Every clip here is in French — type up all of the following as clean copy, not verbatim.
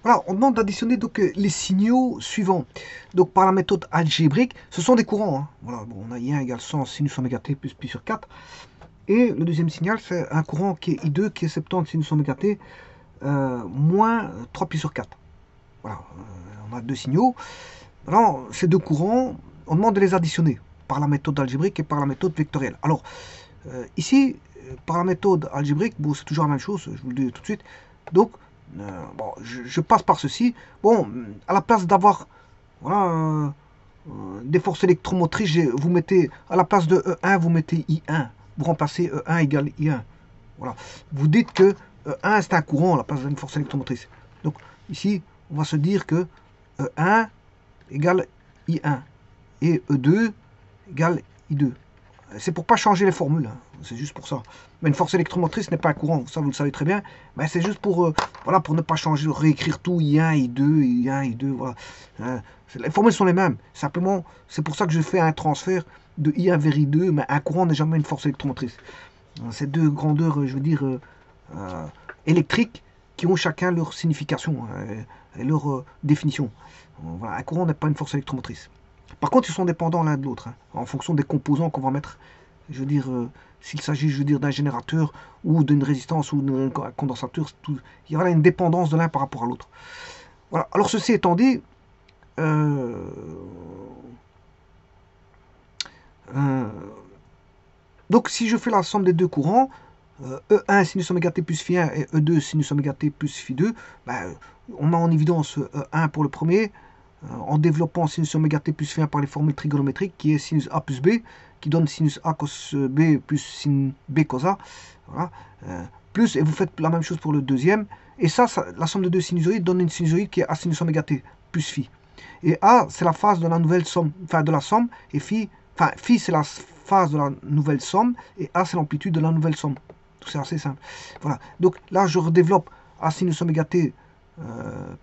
Voilà, on demande d'additionner donc les signaux suivants. Donc par la méthode algébrique, ce sont des courants, hein. Voilà, bon, on a I1 égale 100 sinus oméga t plus pi sur 4. Et le deuxième signal, c'est un courant qui est I2, qui est 70 sinus oméga t moins 3 pi sur 4. Voilà, on a deux signaux. Alors, ces deux courants, on demande de les additionner par la méthode algébrique et par la méthode vectorielle. Alors, ici, par la méthode algébrique, bon, c'est toujours la même chose, je vous le dis tout de suite. Donc, bon, je passe par ceci. Bon, à la place d'avoir voilà, des forces électromotrices, vous mettez, à la place de E1, vous mettez I1. Vous remplacez E1 égale I1. Voilà. Vous dites que E1, c'est un courant à la place d'une force électromotrice. Donc, ici, on va se dire que E1 égale I1 et E2 égale I2. C'est pour pas changer les formules, hein. C'est juste pour ça. Mais une force électromotrice n'est pas un courant, ça vous le savez très bien. Mais c'est juste pour, voilà, pour ne pas changer, réécrire tout, I1, I2, I1, I2, voilà. Les formules sont les mêmes. Simplement, c'est pour ça que je fais un transfert de I1 vers I2, mais un courant n'est jamais une force électromotrice. C'est deux grandeurs, je veux dire, électriques qui ont chacun leur signification et leur définition. Voilà, un courant n'est pas une force électromotrice. Par contre, ils sont dépendants l'un de l'autre, hein, en fonction des composants qu'on va mettre. Je veux dire, s'il s'agit, je veux dire, d'un générateur ou d'une résistance ou d'un condensateur, il y aura une dépendance de l'un par rapport à l'autre. Voilà. Alors, ceci étant dit, euh, euh, donc si je fais la somme des deux courants, E1 sinus oméga t plus phi1 et E2 sinus oméga t plus phi2, ben, on met en évidence E1 pour le premier, en développant sinus oméga t plus phi1 par les formules trigonométriques, qui est sinus A plus B, qui donne sinus A cos B plus sin B cos A. Voilà. Plus, et vous faites la même chose pour le deuxième. Et ça, la somme de deux sinusoïdes donne une sinusoïde qui est A sinus oméga t plus phi. Et A, c'est la phase de la nouvelle somme, enfin de la somme, et phi, enfin phi, c'est la phase de la nouvelle somme, et A, c'est l'amplitude de la nouvelle somme. C'est assez simple. Voilà. Donc là, je redéveloppe A sinus oméga t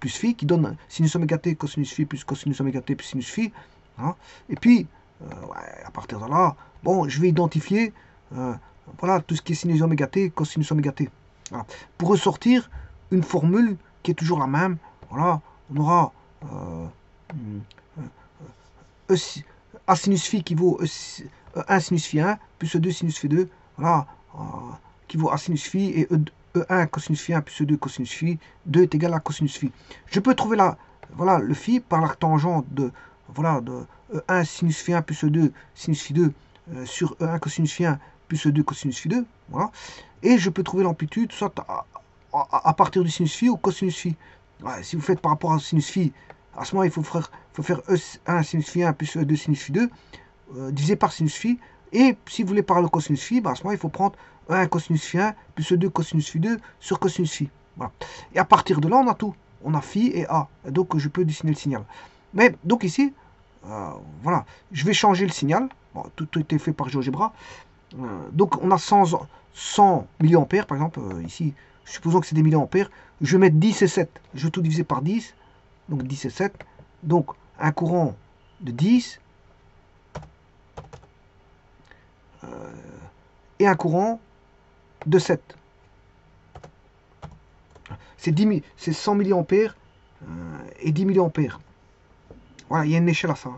plus phi, qui donne sinus oméga t cosinus phi plus cosinus oméga t plus sinus phi. Hein. Et puis, ouais, à partir de là, bon, je vais identifier voilà, tout ce qui est sinus oméga t, cosinus oméga t. Voilà. Pour ressortir une formule qui est toujours la même, voilà, on aura A sinus phi qui vaut 1 sinus phi 1 plus E2 sinus phi 2, voilà, qui vaut A sinus phi, et E1 cosinus phi 1 plus E2 cosinus phi 2 est égal à cosinus phi. Je peux trouver voilà, le phi par la tangente de, voilà, de E1 sinus phi 1 plus E2 sinus phi 2 sur E1 cosinus phi 1 plus E2 cosinus phi 2. Voilà. Et je peux trouver l'amplitude soit à partir du sinus phi ou cosinus phi. Ouais, si vous faites par rapport à sinus phi, à ce moment il faut faire E1 sinus phi 1 plus E2 sinus phi 2 divisé par sinus phi. Et si vous voulez par le cosinus phi, bah à ce moment il faut prendre E1 cosinus phi 1 plus E2 cosinus phi 2 sur cosinus phi. Voilà. Et à partir de là, on a tout. On a phi et A. Et donc je peux dessiner le signal. Mais donc ici, voilà, je vais changer le signal. Bon, tout a été fait par GeoGebra. Donc on a 100 milliampères, par exemple, ici, supposons que c'est des milliampères. Je vais mettre 10 et 7. Je vais tout diviser par 10. Donc 10 et 7. Donc un courant de 10 et un courant de 7. C'est 100 milliampères et 10 milliampères. Voilà, il y a une échelle à ça.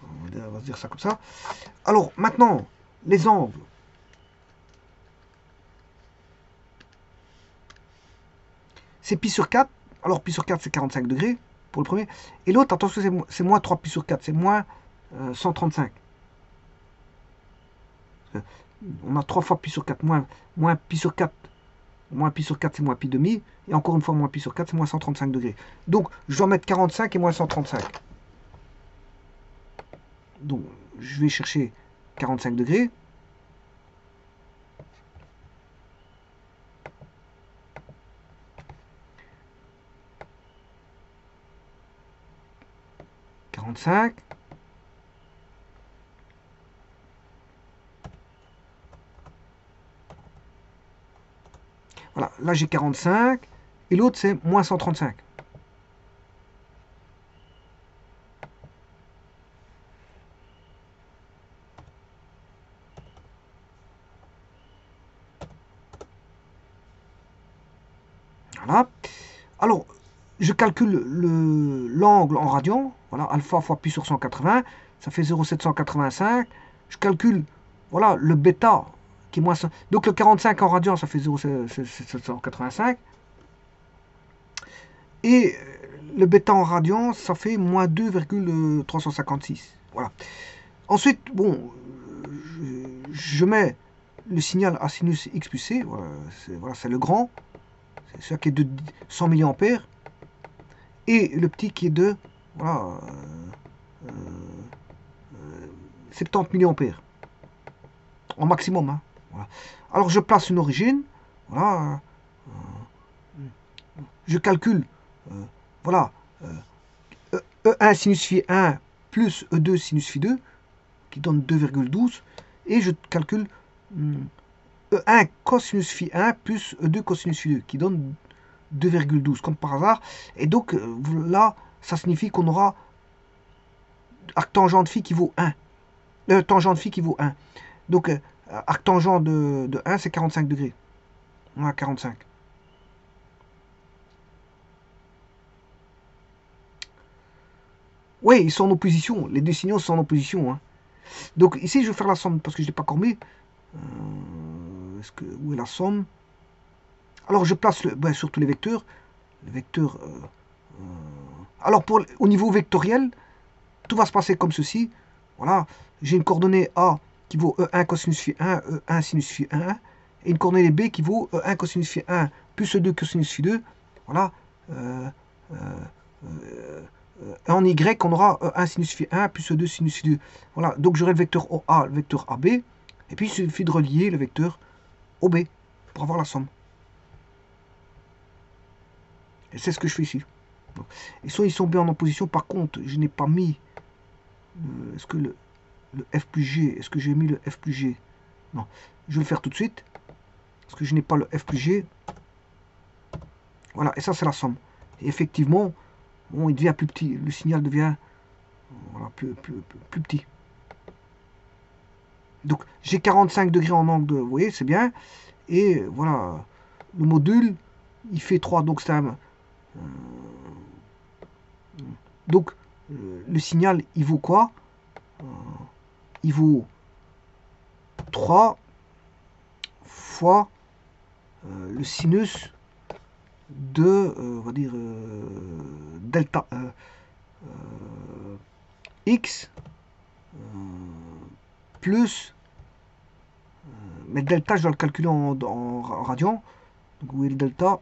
On va se dire ça comme ça. Alors maintenant, les angles. C'est pi sur 4. Alors pi sur 4, c'est 45 degrés pour le premier. Et l'autre, attention, c'est moins 3 pi sur 4. C'est moins 135. On a 3 fois pi sur 4. Moins pi sur 4. Moins pi sur 4, c'est moins pi demi. Et encore une fois, moins pi sur 4, c'est moins 135 degrés. Donc, je dois mettre 45 et moins 135. Donc, je vais chercher 45 degrés. Voilà, là j'ai 45 et l'autre c'est moins 135. Voilà. Alors, je calcule l'angle en radians, voilà, alpha fois pi sur 180, ça fait 0,785. Je calcule, voilà, le bêta, qui est moins... Donc le 45 en radians, ça fait 0,785. Et le bêta en radians, ça fait moins 2,356. Voilà. Ensuite, bon, je mets le signal à sinus x plus c, voilà, c'est le grand, c'est celui qui est de 100 mA, et le petit qui est de, voilà, 70 mA, en maximum. Hein, voilà. Alors je place une origine, voilà, je calcule, voilà, E1 sinus phi 1 plus E2 sinus phi 2, qui donne 2,12, et je calcule E1 cosinus phi 1 plus E2 cosinus phi 2, qui donne 2,12, comme par hasard. Et donc, là, ça signifie qu'on aura arctangent phi qui vaut 1. Tangent phi qui vaut 1. Donc, arctangent de 1, c'est 45 degrés. On a 45. Oui, ils sont en opposition. Les deux signaux sont en opposition. Hein. Donc, ici, je vais faire la somme parce que je ne l'ai pas encore mis. Où est la somme? Alors, je place sur tous les vecteurs. Les vecteurs. Alors, au niveau vectoriel, tout va se passer comme ceci. Voilà, j'ai une coordonnée A qui vaut E1 cosinus phi 1, E1 sinus phi 1, et une coordonnée B qui vaut E1 cosinus phi 1 plus E2 cosinus phi 2. Voilà. En Y, on aura E1 sinus phi 1 plus E2 sinus phi 2. Voilà, donc j'aurai le vecteur OA, le vecteur AB, et puis il suffit de relier le vecteur OB pour avoir la somme. Et c'est ce que je fais ici. Ils sont bien en opposition. Par contre, je n'ai pas mis... Est-ce que le F plus G, est-ce que j'ai mis le F plus G? Non, je vais le faire tout de suite. Parce que je n'ai pas le F plus G. Voilà, et ça c'est la somme. Et effectivement, bon, il devient plus petit. Le signal devient voilà, plus petit. Donc j'ai 45 degrés en angle, vous voyez, c'est bien. Et voilà, le module, il fait 3. Donc c'est un... donc le signal, il vaut quoi? Il vaut 3 fois le sinus de, on va dire, delta x plus, mais delta, je dois le calculer en radian. Donc, où est le delta?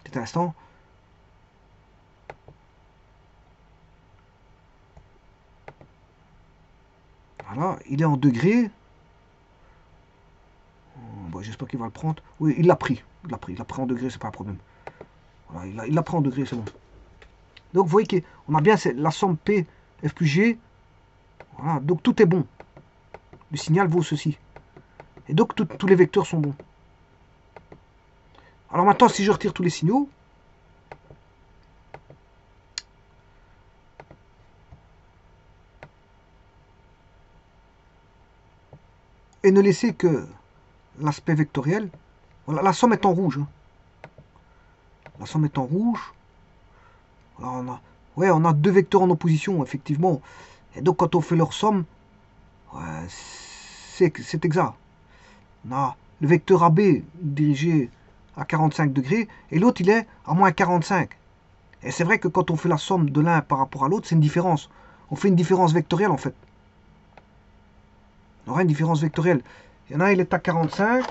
Petit instant. Voilà, il est en degrés. Bon, j'espère qu'il va le prendre. Oui, il l'a pris. Il l'a pris en degrés, c'est pas un problème. Voilà, il l'a pris en degrés, c'est bon. Donc, vous voyez qu'on a bien la somme P, F plus G. Voilà, donc tout est bon. Le signal vaut ceci. Et donc, tous les vecteurs sont bons. Alors maintenant, si je retire tous les signaux, et ne laisser que l'aspect vectoriel, voilà, la somme est en rouge. Hein. La somme est en rouge. Alors on a deux vecteurs en opposition, effectivement. Et donc, quand on fait leur somme, ouais, c'est exact. On a le vecteur AB dirigé à 45 degrés et l'autre, il est à moins 45. Et c'est vrai que quand on fait la somme de l'un par rapport à l'autre, c'est une différence. On fait une différence vectorielle, en fait. On aura une différence vectorielle. Il y en a un, il est à 45.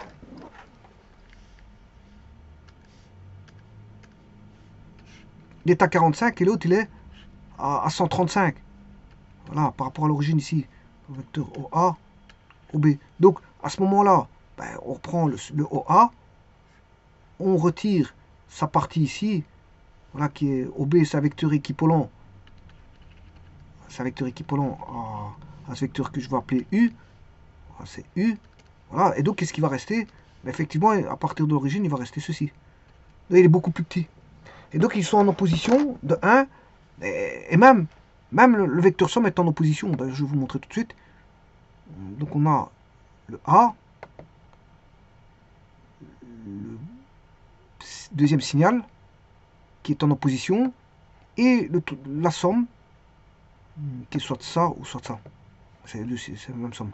Il est à 45 et l'autre, il est à 135. Voilà, par rapport à l'origine ici. Le vecteur OA, OB. Donc, à ce moment-là, ben, on reprend le OA. On retire sa partie ici. Voilà, qui est OB, c'est un vecteur équipolant. C'est un vecteur équipolant à ce vecteur que je vais appeler U. Voilà, c'est U. Voilà, et donc, qu'est-ce qui va rester? Ben, effectivement, à partir de l'origine, il va rester ceci. Là, il est beaucoup plus petit. Et donc, ils sont en opposition de 1. Et même le vecteur somme est en opposition. Ben, je vais vous montrer tout de suite. Donc, on a le A. Le deuxième signal. qui est en opposition et la somme qui est soit ça ou soit ça. C'est la même somme.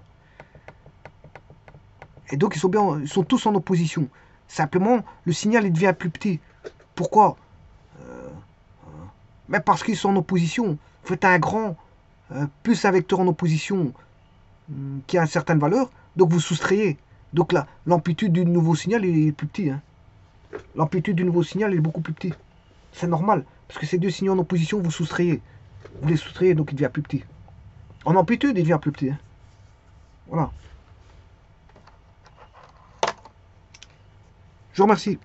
Et donc ils sont tous en opposition. Simplement, le signal il devient plus petit. Pourquoi? Mais parce qu'ils sont en opposition. Vous faites un grand plus un vecteur en opposition qui a une certaine valeur, donc vous soustrayez. Donc là, l'amplitude du nouveau signal est plus petit. Hein. L'amplitude du nouveau signal est beaucoup plus petit. C'est normal, parce que ces deux signaux en opposition, vous soustrayez. Vous les soustrayez, donc il devient plus petit. En amplitude, il devient plus petit. Hein. Voilà. Je vous remercie.